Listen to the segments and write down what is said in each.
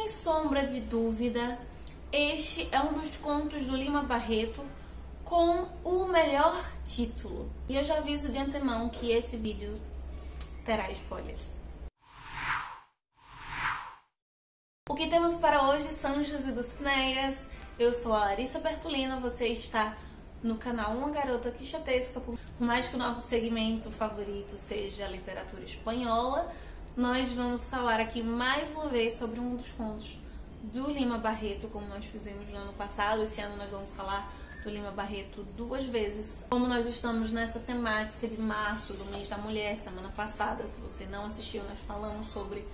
Sem sombra de dúvida, este é um dos contos do Lima Barreto com o melhor título. E eu já aviso de antemão que esse vídeo terá spoilers. O que temos para hoje são José Dulcineias. Eu sou a Larissa Bertolina, você está no canal Uma Garota Quixotesca. Por mais que o nosso segmento favorito seja a literatura espanhola, nós vamos falar aqui mais uma vez sobre um dos contos do Lima Barreto, como nós fizemos no ano passado. Esse ano nós vamos falar do Lima Barreto 2 vezes. Como nós estamos nessa temática de março, do mês da mulher, semana passada, se você não assistiu, nós falamos sobre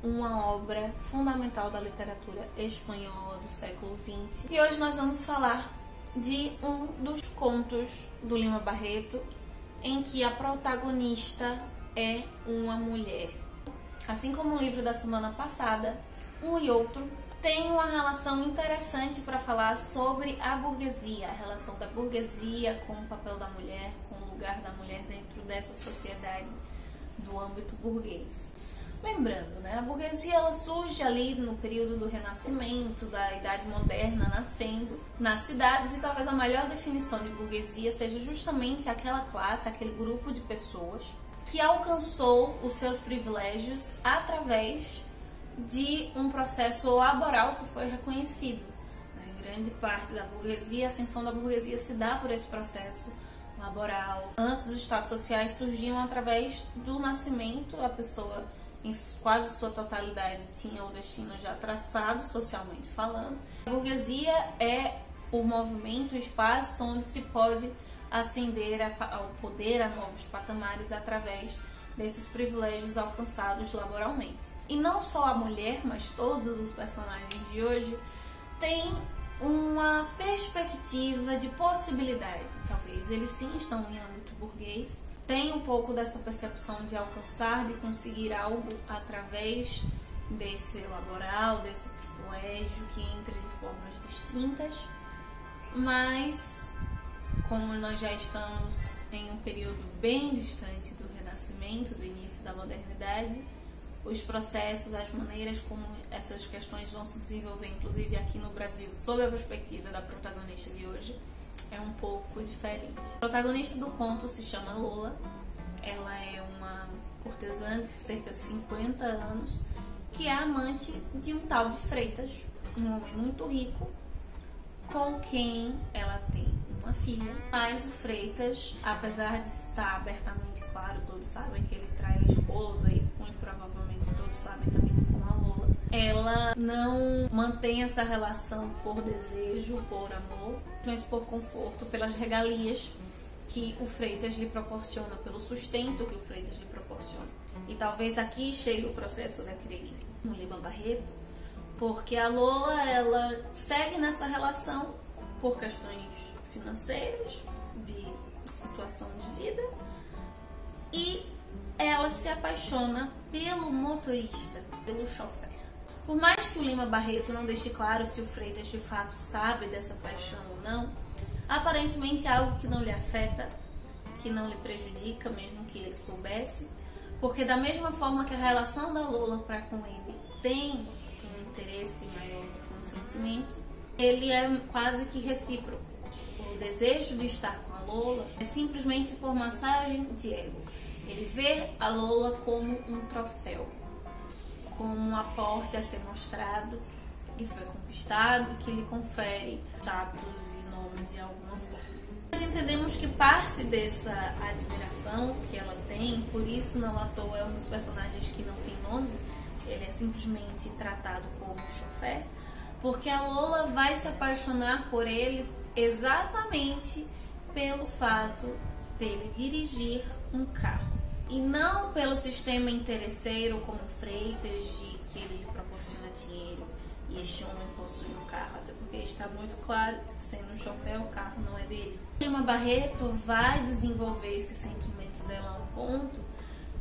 uma obra fundamental da literatura espanhola do século XX. E hoje nós vamos falar de um dos contos do Lima Barreto em que a protagonista é uma mulher. Assim como o livro da semana passada, um e outro tem uma relação interessante para falar sobre a burguesia, a relação da burguesia com o papel da mulher, com o lugar da mulher dentro dessa sociedade do âmbito burguês. Lembrando, né, a burguesia ela surge ali no período do Renascimento, da Idade Moderna nascendo nas cidades, e talvez a melhor definição de burguesia seja justamente aquela classe, aquele grupo de pessoas que alcançou os seus privilégios através de um processo laboral que foi reconhecido. Em grande parte da burguesia, a ascensão da burguesia se dá por esse processo laboral. Antes, os estados sociais surgiam através do nascimento, a pessoa em quase sua totalidade tinha o destino já traçado socialmente falando. A burguesia é o movimento, o espaço onde se pode ascender ao poder, a novos patamares através desses privilégios alcançados laboralmente. E não só a mulher, mas todos os personagens de hoje têm uma perspectiva de possibilidades. Talvez eles sim estão em âmbito burguês, tem um pouco dessa percepção de alcançar, de conseguir algo através desse laboral, desse privilégio que entra de formas distintas, mas como nós já estamos em um período bem distante do Renascimento, do início da modernidade, os processos, as maneiras como essas questões vão se desenvolver, inclusive aqui no Brasil, sob a perspectiva da protagonista de hoje, é um pouco diferente. A protagonista do conto se chama Lola. Ela é uma cortesã de cerca de 50 anos que é amante de um tal de Freitas, um homem muito rico, com quem ela tem uma filha. Mas o Freitas, apesar de estar abertamente claro, todos sabem que ele trai a esposa e muito provavelmente todos sabem também que com a Lola, ela não mantém essa relação por desejo, por amor, mas por conforto, pelas regalias que o Freitas lhe proporciona, pelo sustento que o Freitas lhe proporciona. E talvez aqui chegue o processo da crise no Lima Barreto, porque a Lola ela segue nessa relação por questões financeiras, de situação de vida, e ela se apaixona pelo motorista, pelo chofer. Por mais que o Lima Barreto não deixe claro se o Freitas de fato sabe dessa paixão ou não, aparentemente é algo que não lhe afeta, que não lhe prejudica, mesmo que ele soubesse, porque da mesma forma que a relação da Lola para com ele tem um interesse maior do que um sentimento, ele é quase que recíproco. O desejo de estar com a Lola é simplesmente por massagem de ego. Ele vê a Lola como um troféu, como um aporte a ser mostrado, que foi conquistado, que lhe confere status e nome de alguma forma. Nós entendemos que parte dessa admiração que ela tem, por isso não à toa é um dos personagens que não tem nome, ele é simplesmente tratado como chofer, porque a Lola vai se apaixonar por ele exatamente pelo fato dele dirigir um carro. E não pelo sistema interesseiro como Freitas, de que ele lhe proporciona dinheiro e este homem possui um carro, até porque está muito claro que sendo um chofer o carro não é dele. Lima Barreto vai desenvolver esse sentimento dela ao ponto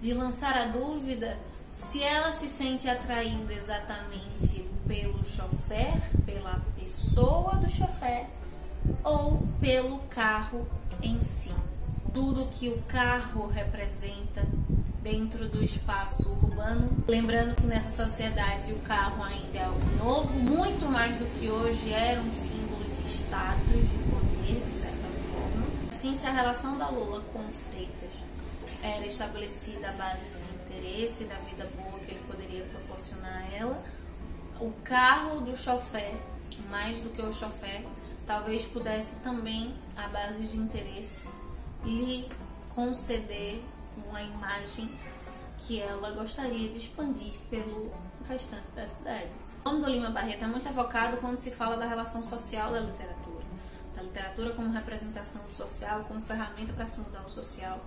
de lançar a dúvida se ela se sente atraída exatamente pelo chofer, pela pessoa do chofer, ou pelo carro em si. tudo que o carro representa dentro do espaço urbano. Lembrando que nessa sociedade o carro ainda é algo novo, muito mais do que hoje era um símbolo de status, de poder, de certa forma. Assim, se a relação da Lola com o Freitas era estabelecida à base de interesse, da vida boa que ele poderia proporcionar a ela, o carro do chofer, mais do que o chofer, talvez pudesse também, à base de interesse, lhe conceder uma imagem que ela gostaria de expandir pelo restante da cidade. O nome do Lima Barreto é muito evocado quando se fala da relação social da literatura como representação do social, como ferramenta para se mudar o social.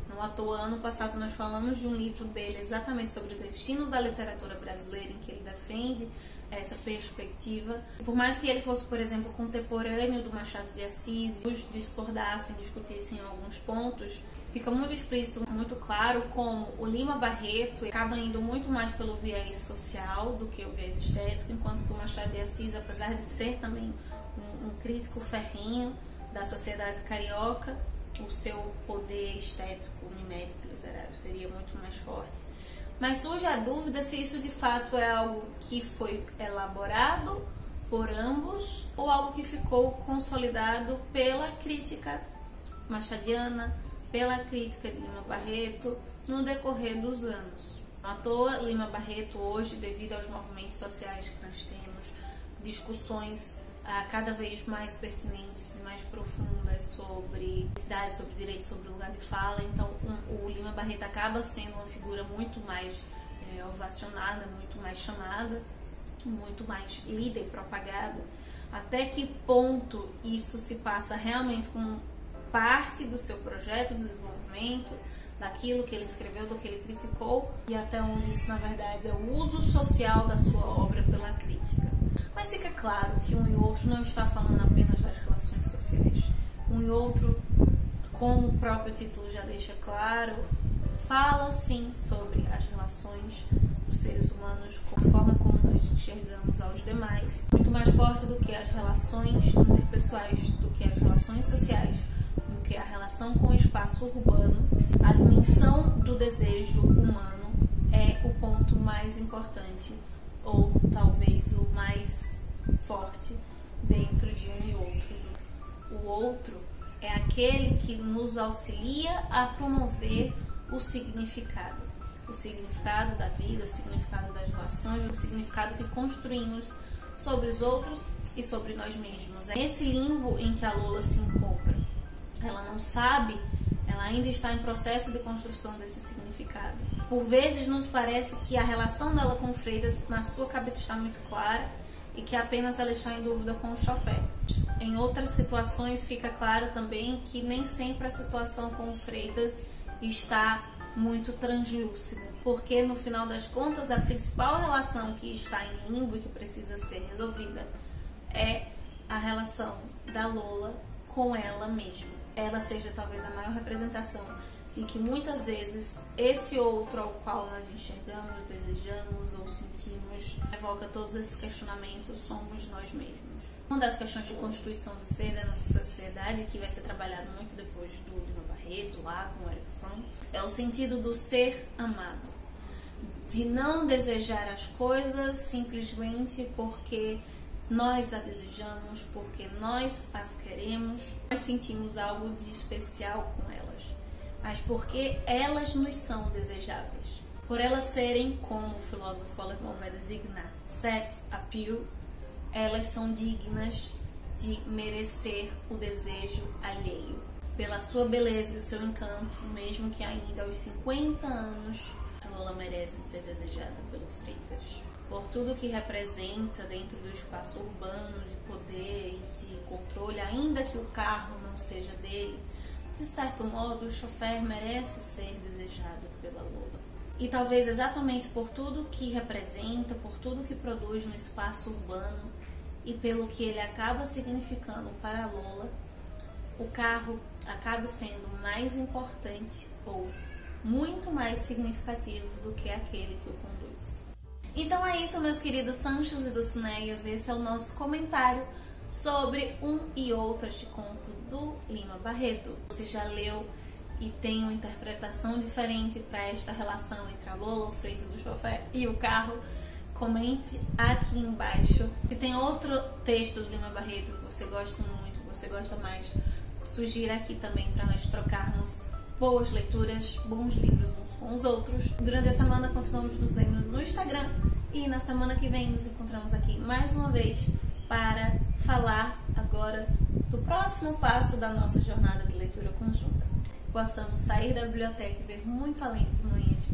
Não à toa, ano passado nós falamos de um livro dele exatamente sobre o destino da literatura brasileira, em que ele defende essa perspectiva. Por mais que ele fosse, por exemplo, contemporâneo do Machado de Assis, os discordassem, discutissem alguns pontos, fica muito explícito, muito claro como o Lima Barreto acaba indo muito mais pelo viés social do que o viés estético, enquanto que o Machado de Assis, apesar de ser também um crítico ferrenho da sociedade carioca, o seu poder estético, mimético, literário seria muito mais forte. Mas surge a dúvida se isso de fato é algo que foi elaborado por ambos ou algo que ficou consolidado pela crítica machadiana, pela crítica de Lima Barreto no decorrer dos anos. Não à toa, Lima Barreto hoje, devido aos movimentos sociais que nós temos, discussões cada vez mais pertinentes e mais profundas sobre identidade, sobre direito, sobre lugar de fala. Então o Lima Barreto acaba sendo uma figura muito mais ovacionada, muito mais chamada, muito mais lida e propagada. Até que ponto isso se passa realmente como parte do seu projeto de desenvolvimento, daquilo que ele escreveu, do que ele criticou, e até onde isso na verdade é o uso social da sua obra pela crítica. Mas fica claro que um e outro não está falando apenas das relações sociais. Um e outro, como o próprio título já deixa claro, fala sim sobre as relações dos seres humanos, com a forma como nós enxergamos aos demais. Muito mais forte do que as relações interpessoais, do que as relações sociais, do que a relação com o espaço urbano. A dimensão do desejo humano é o ponto mais importante, ou talvez o mais forte dentro de um e outro. O outro é aquele que nos auxilia a promover o significado da vida, o significado das relações, o significado que construímos sobre os outros e sobre nós mesmos. É nesse limbo em que a Lola se encontra. Ela não sabe, ela ainda está em processo de construção desse significado. Por vezes nos parece que a relação dela com o Freitas na sua cabeça está muito clara e que apenas ela está em dúvida com o chofer. Em outras situações fica claro também que nem sempre a situação com o Freitas está muito translúcida, porque no final das contas a principal relação que está em limbo e que precisa ser resolvida é a relação da Lola com ela mesma. Ela seja talvez a maior representação de que muitas vezes esse outro ao qual nós enxergamos, desejamos ou sentimos evoca todos esses questionamentos, somos nós mesmos. Uma das questões de constituição do ser da nossa sociedade, que vai ser trabalhado muito depois do Lima Barreto, lá com o Eric Fromm, é o sentido do ser amado, de não desejar as coisas simplesmente porque nós a desejamos, porque nós as queremos, nós sentimos algo de especial com elas, mas porque elas nos são desejáveis. Por elas serem, como o filósofo alemão vai designar, sex appeal, elas são dignas de merecer o desejo alheio. Pela sua beleza e o seu encanto, mesmo que ainda aos 50 anos, a Lola merece ser desejada pelo Freitas. Por tudo que representa dentro do espaço urbano de poder e de controle, ainda que o carro não seja dele, de certo modo o chofer merece ser desejado pela Lola. E talvez exatamente por tudo que representa, por tudo que produz no espaço urbano e pelo que ele acaba significando para a Lola, o carro acabe sendo mais importante ou muito mais significativo do que aquele que o conduz. Então é isso, meus queridos Sanchos e Dulcineias, esse é o nosso comentário sobre Um e Outras de Conto do Lima Barreto. Você já leu e tem uma interpretação diferente para esta relação entre a Lola, o Freitas, o Chofé e o carro, comente aqui embaixo. Se tem outro texto do Lima Barreto que você gosta muito, que você gosta mais, sugira aqui também para nós trocarmos boas leituras, bons livros uns com os outros. Durante a semana continuamos nos vendo no Instagram e na semana que vem nos encontramos aqui mais uma vez para falar agora do próximo passo da nossa jornada de leitura conjunta. Possamos sair da biblioteca e ver muito além dos moinhos de